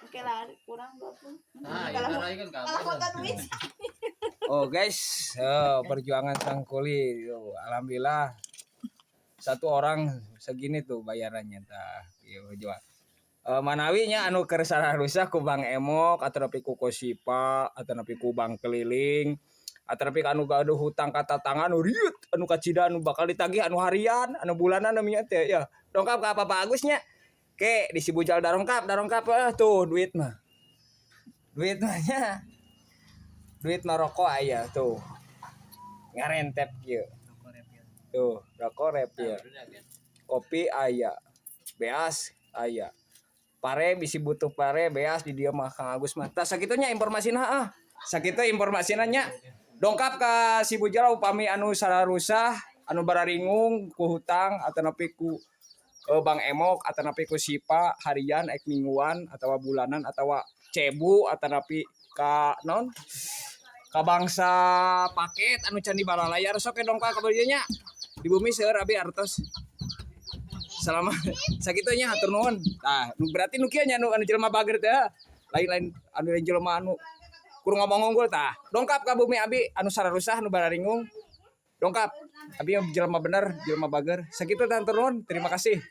Oke lah, kurang 20. Nah, ya kan Kalau kota duit. Oh guys, perjuangan sang kuli, alhamdulillah satu orang segini tuh bayarannya tah. Jual. Manawinya anu keur rusak ku Bang Emok atau nepi ku Kosipa atau nepi ku Bang Keliling atau nepi anu gaduh hutang kata tangan anu riut anu kacida anu bakal ditagih anu harian anu bulanan namanya teh ya dongkap ka Pak Agusnya ke di Sibujal darongkap tuh duit mah duit mah rokok aya tuh ngarentep kieu tuh rokok rep ya kopi aya beas aya pare bisi butuh pare beas di dia mah Kang Agus mah tah sakitunya informasina sakitu informasina nya dongkap ka Sibujal upami anu sararusah anu bararingung ku hutang atau nepi ku Bang Emok atau nepi ku Sipa harian ek mingguan atau bulanan atau cebu atau nepi ka non ka bangsa paket anu can di balalayar sok dongkap ka dieu nya di bumi seueur abi artos selama sakitunya hatur nuhun. Nah, berarti nu kieu nya anu jelema bager teh lain-lain anu jelema anu kurang ngomong unggul tah. Dongkap ka bumi abi anu sararusah anu bararingung. Dongkap. Abi jelema bener, jelema bager. Sakitu tah hatur nuhun. Terima kasih.